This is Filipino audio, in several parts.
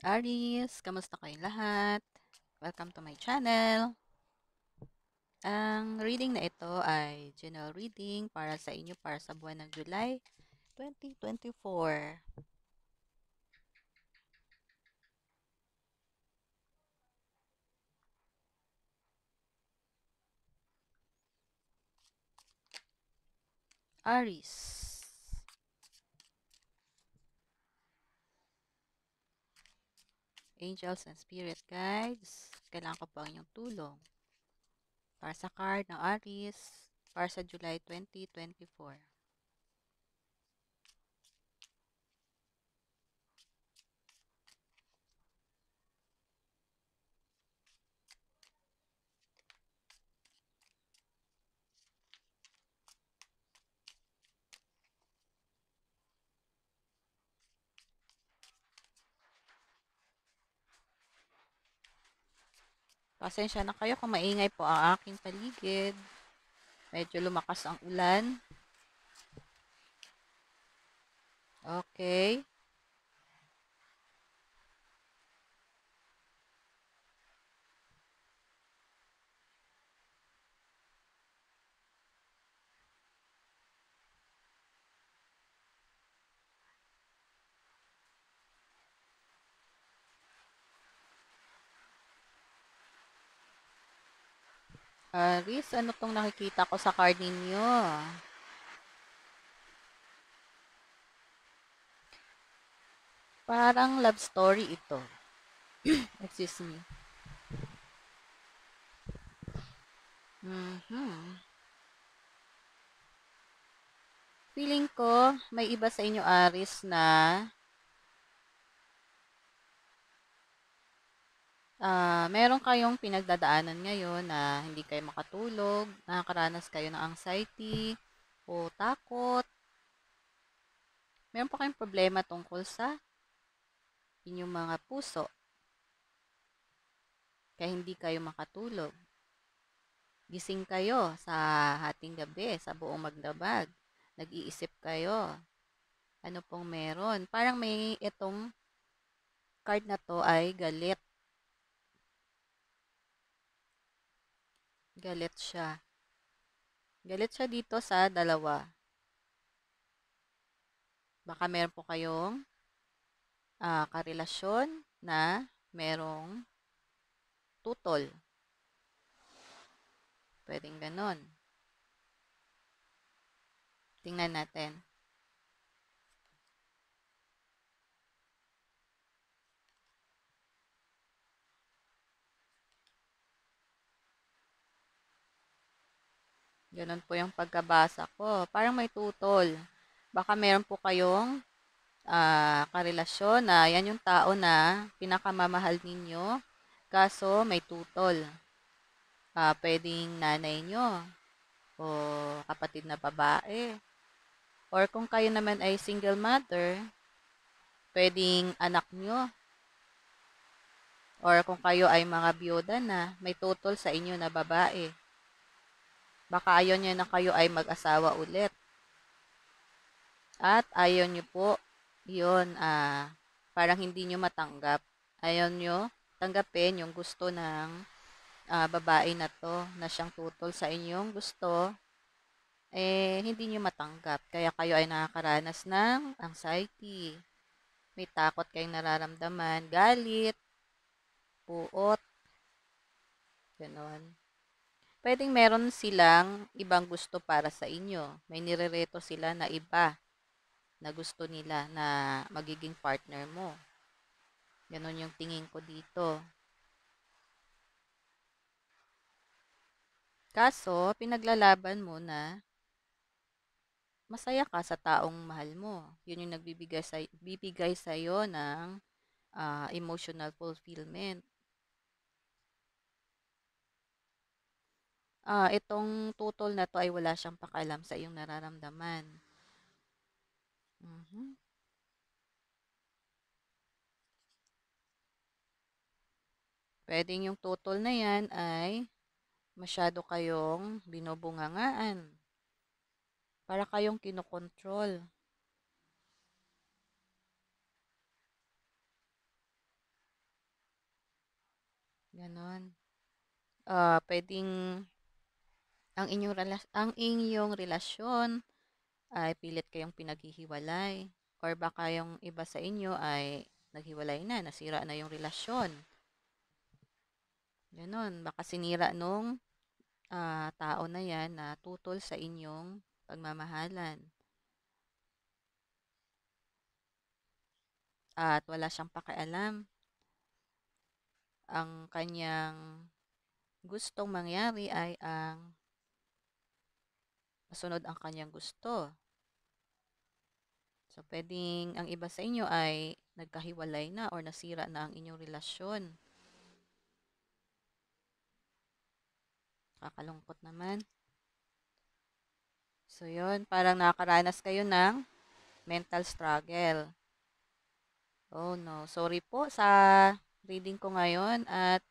Aries, kamusta kayong lahat? Welcome to my channel. Ang reading na ito ay general reading para sa inyo para sa buwan ng July 2024. Aries. Angels and Spirit Guides, kailangan ko po ang inyong tulong para sa card ng Aries para sa July 2024. Pasensya na kayo kung maingay po ang aking paligid. Medyo lumakas ang ulan. Okay. Aries, ano tong nakikita ko sa card ninyo? Parang love story ito. Excuse me. Mhm. Feeling ko, may iba sa inyo, Aris, na meron kayong pinagdadaanan ngayon na hindi kayo makatulog, nakakaranas kayo ng anxiety o takot. Meron pa kayong problema tungkol sa inyong mga puso, kaya hindi kayo makatulog. Gising kayo sa hating gabi, sa buong magdamag. Nag-iisip kayo. Ano pong meron? Parang may itong card na to ay galit. Galit siya. Galit siya dito sa dalawa. Baka meron po kayong karelasyon na merong tutol. Pwedeng ganon. Tingnan natin. Ganon po yung pagkabasa ko. Parang may tutol. Baka meron po kayong karelasyon na yan yung tao na pinakamamahal ninyo. Kaso may tutol. Pwedeng nanay nyo o kapatid na babae. Or kung kayo naman ay single mother, pwedeng anak nyo. Or kung kayo ay mga byuda na, may tutol sa inyo na babae. Baka ayaw nyo na kayo ay mag-asawa ulit. At ayaw nyo po, yun, parang hindi nyo matanggap. Ayaw nyo tanggapin yung gusto ng babae na to, na siyang tutol sa inyong gusto, hindi nyo matanggap. Kaya kayo ay nakakaranas ng anxiety. May takot kayong nararamdaman, galit, puot, gano'n. Pwedeng meron silang ibang gusto para sa inyo. May nirereto sila na iba na gusto nila na magiging partner mo. Ganon yung tingin ko dito. Kaso, pinaglalaban mo na masaya ka sa taong mahal mo. Yun yung bibigay sa'yo ng emotional fulfillment. Itong tutol na to ay wala siyang pakialam sa iyong nararamdaman. Mhm. Pwedeng yung tutol na yan ay masyado kayong binubungangaan. Para kayong kinokontrol. Gano'n. Puwedeng ang inyong relasyon ay pilit kayong pinaghihiwalay or baka yung iba sa inyo ay naghiwalay na, nasira na yung relasyon. Gano'n, baka sinira nung tao na 'yan na tutol sa inyong pagmamahalan at wala siyang pakialam. Ang kanyang gustong mangyari ay ang masunod ang kanyang gusto. So, puwedeng ang iba sa inyo ay nagkahiwalay na or nasira na ang inyong relasyon. Kakalungkot naman. So, 'yun, parang nakakaranas kayo ng mental struggle. Oh, no. Sorry po sa reading ko ngayon at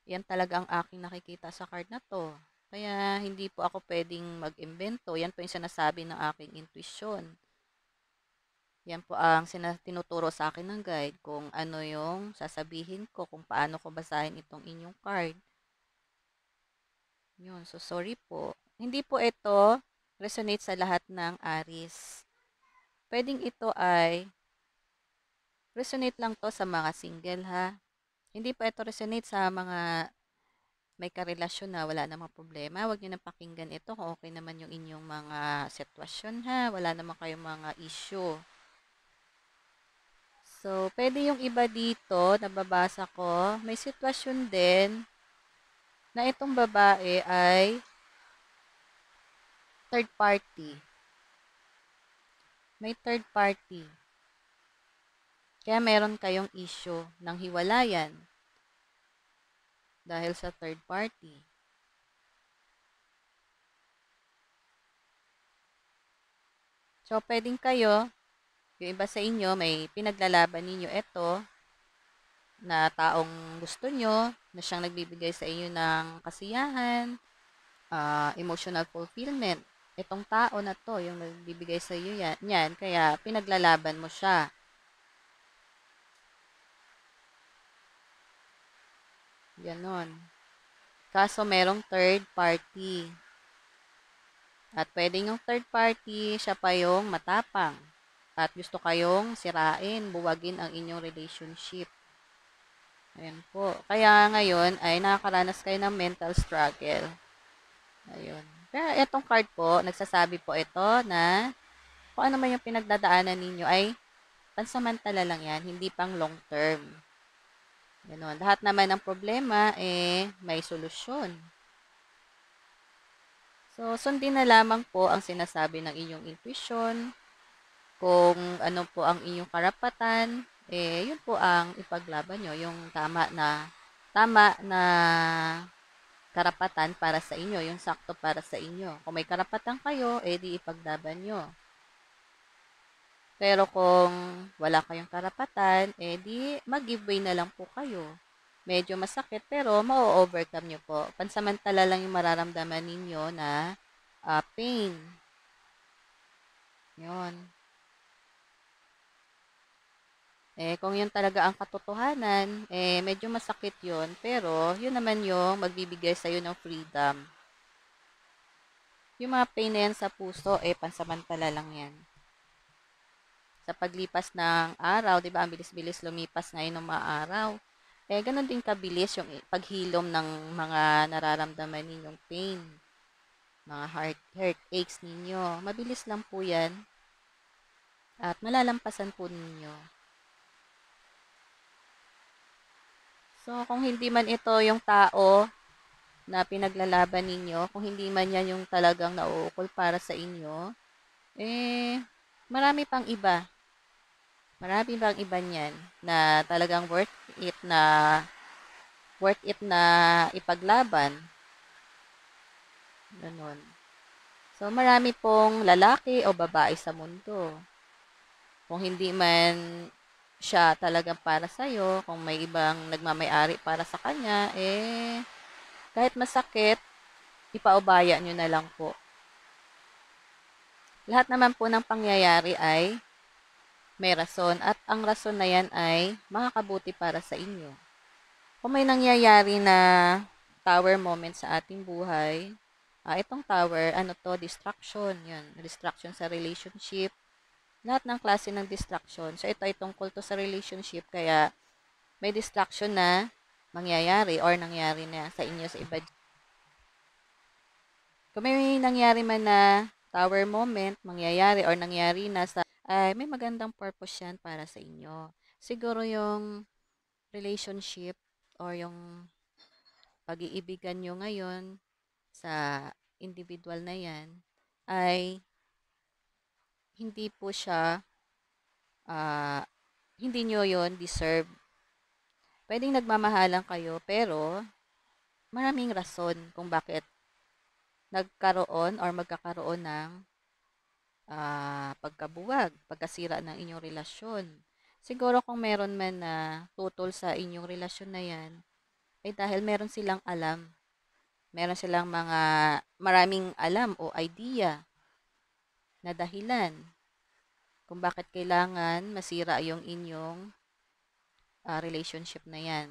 'yan talaga ang aking nakikita sa card na 'to. Kaya hindi po ako puwedeng mag-imbento, 'yan po yung sinasabi ng aking intuition. 'Yan po ang tinuturo sa akin ng guide kung ano yung sasabihin ko, kung paano ko basahin itong inyong card. 'Yun, so sorry po. Hindi po ito resonate sa lahat ng Aries. Puwedeng ito ay resonate lang 'to sa mga single, ha. Hindi po ito resonate sa mga may karelasyon na wala namang problema. Huwag niyo nang pakinggan ito kung okey naman yung inyong mga sitwasyon, ha, wala naman kayong mga issue. So, puwede yung iba dito nababasa ko, may sitwasyon din na itong babae ay third party. May third party. Kaya meron kayong issue ng hiwalayan dahil sa third party. So, puwedeng kayo, yung iba sa inyo, may pinaglalaban ninyo ito na taong gusto nyo, na siyang nagbibigay sa inyo ng kasiyahan, emotional fulfillment. Itong tao na to, yung nagbibigay sa iyo yan, kaya pinaglalaban mo siya. Ganon. Kaso merong third party. At pwedeng yung third party, siya pa yung matapang. At gusto kayong sirain, buwagin ang inyong relationship. Ayan po. Kaya ngayon ay nakakaranas kayo ng mental struggle. Ayun. Pero itong card po, nagsasabi po ito na kung ano man yung pinagdadaanan ninyo ay pansamantala lang yan, hindi pang long term. Ganon. Lahat naman ng problema, may solusyon. So, sundin na lamang po ang sinasabi ng inyong intuition. Kung ano po ang inyong karapatan, yun po ang ipaglaban nyo. Yung tama na karapatan para sa inyo, yung sakto para sa inyo. Kung may karapatan kayo, di ipaglaban nyo. Pero kung wala kayong karapatan, di mag-give way na lang po kayo. Medyo masakit, pero ma-overcome nyo po. Pansamantala lang yung mararamdaman ninyo na pain. Yun. Kung yun talaga ang katotohanan, medyo masakit yun. Pero, yun naman yung magbibigay sa'yo ng freedom. Yung mga pain na yan sa puso, pansamantala lang yan. Sa paglipas ng araw, di ba, ang bilis-bilis lumipas ngayon ng mga araw. Ganun din kabilis yung paghilom ng mga nararamdaman ninyong pain. Mga heartaches ninyo. Mabilis lang po yan. At malalampasan po ninyo. So, kung hindi man ito yung tao na pinaglalaban ninyo, kung hindi man yan yung talagang nauukol para sa inyo, marami pang iba. Marami bang iba niyan na talagang worth it na ipaglaban. Ganon. So, marami pong lalaki o babae sa mundo. Kung hindi man siya talagang para sa'yo, kung may ibang nagmamay-ari para sa kanya, kahit masakit, ipaubaya nyo na lang po. Lahat naman po ng pangyayari ay may rason at ang rason na yan ay makakabuti para sa inyo. Kung may nangyayari na tower moment sa ating buhay, itong tower, ano to, distraction, yun, distraction sa relationship, lahat ng klase ng distraction. So, ito ay tungkol to sa relationship, kaya may distraction na mangyayari or nangyari na sa inyo sa iba. Kung may nangyari man na tower moment, mangyayari or nangyari na sa, ay may magandang purpose yan para sa inyo. Siguro yung relationship or yung pag-iibigan nyo ngayon sa individual na yan ay hindi po siya, ah, hindi nyo yon deserve. Pwedeng nagmamahalan kayo pero maraming rason kung bakit nagkaroon or magkakaroon ng pagkabuwag, pagkasira ng inyong relasyon. Siguro kung meron man na tutol sa inyong relasyon na yan, ay dahil meron silang alam. Meron silang maraming alam o idea na dahilan kung bakit kailangan masira yung inyong relationship na yan.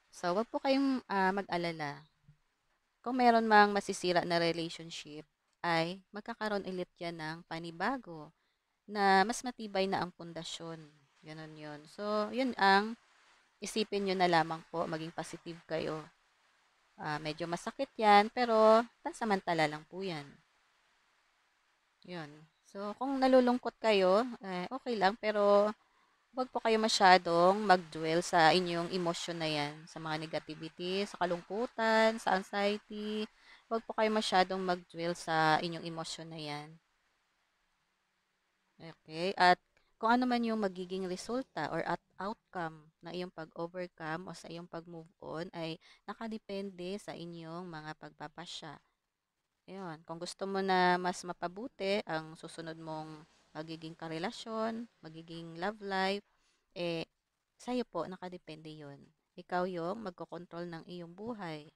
So, wag po kayong mag-alala. Kung meron mang masisira na relationship, ay magkakaroon ulit yan ng panibago na mas matibay na ang pundasyon. Ganon yun. So, yun ang isipin nyo na lamang po, maging positive kayo. Medyo masakit yan, pero pansamantala lang po yan. Yun. So, kung nalulungkot kayo, okay lang, pero wag po kayo masyadong mag-dwell sa inyong emosyon na yan, sa mga negativity, sa kalungkutan, sa anxiety. Wag po kayo masyadong mag-dwell sa inyong emosyon na yan. Okay? At kung ano man yung magiging resulta or outcome ng iyong pag-overcome o sa iyong pag-move on ay nakadepende sa inyong mga pagpapasya. Ayun. Kung gusto mo na mas mapabuti ang susunod mong magiging karelasyon, magiging love life, sa'yo po nakadepende yun. Ikaw yung magkokontrol ng iyong buhay.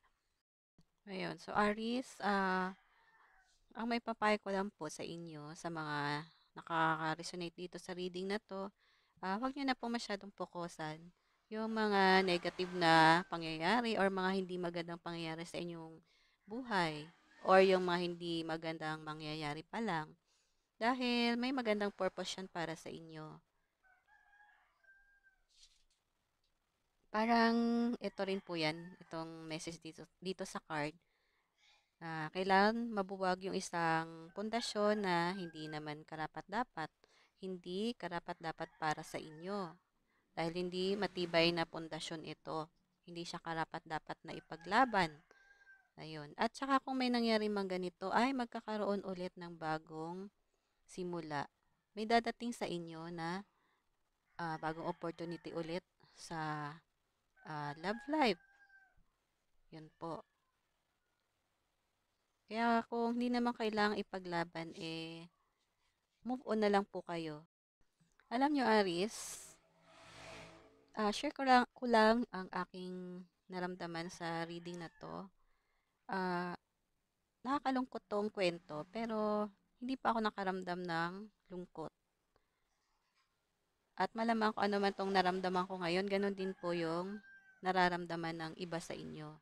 Ayun. So, Aries, ang may papayo ko lang po sa inyo, sa mga nakaka-resonate dito sa reading na to, huwag nyo na po masyadong pokusan yung mga negative na pangyayari or mga hindi magandang pangyayari sa inyong buhay or yung mga hindi magandang mangyayari pa lang dahil may magandang purpose yan para sa inyo. Parang ito rin po yan, itong message dito sa card. Kailangan mabuwag yung isang pundasyon na hindi naman karapat-dapat. Hindi karapat-dapat para sa inyo. Dahil hindi matibay na pundasyon ito. Hindi siya karapat-dapat na ipaglaban. Ayun. At saka kung may nangyari mang ganito, ay magkakaroon ulit ng bagong simula. May dadating sa inyo na bagong opportunity ulit sa love life. Yun po. Kaya kung hindi naman kailangang ipaglaban, move on na lang po kayo. Alam nyo, Aris, share ko lang ang aking naramdaman sa reading na to. Ah, Nakakalungkot tong kwento, pero hindi pa ako nakaramdam ng lungkot. At malamang kung ano man tong naramdaman ko ngayon, ganun din po yung nararamdaman ng iba sa inyo.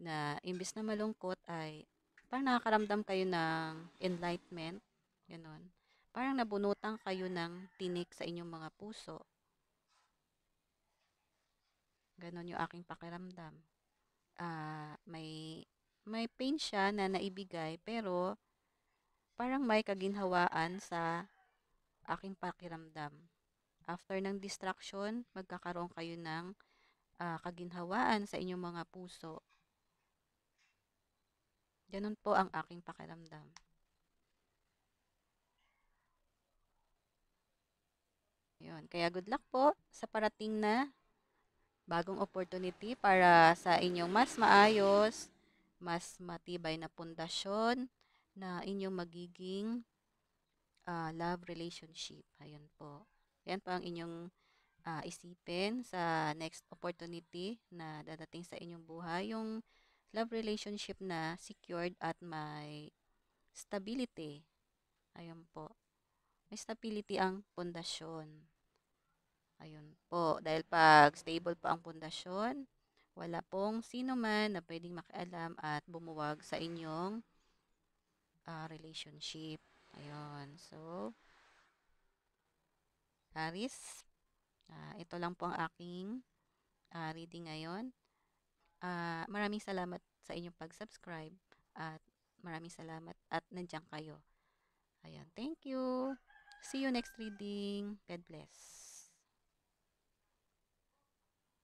Na imbis na malungkot ay parang nakakaramdam kayo ng enlightenment, ganun. Parang nabunutan kayo ng tinik sa inyong mga puso. Ganon yung aking pakiramdam. May pain siya na naibigay pero parang may kaginhawaan sa aking pakiramdam. After ng distraction, magkakaroon kayo ng kaginhawaan sa inyong mga puso. Ganon po ang aking pakiramdam. Yun. Kaya good luck po sa parating na bagong opportunity para sa inyong mas maayos, mas matibay na pundasyon na inyong magiging love relationship. Ayun po. Yan po ang inyong isipin sa next opportunity na dadating sa inyong buhay. Yung love relationship na secured at may stability. Ayun po. May stability ang pundasyon. Ayun po, dahil 'pag stable po ang pundasyon, wala pong sino man na puwedeng makialam at bumuwag sa inyong, relationship. Ayun. So, Aries, ito lang po ang aking, reading ngayon. Maraming salamat sa inyong pag-subscribe at maraming salamat at nandiyan kayo. Ayan, thank you. See you next reading. God bless.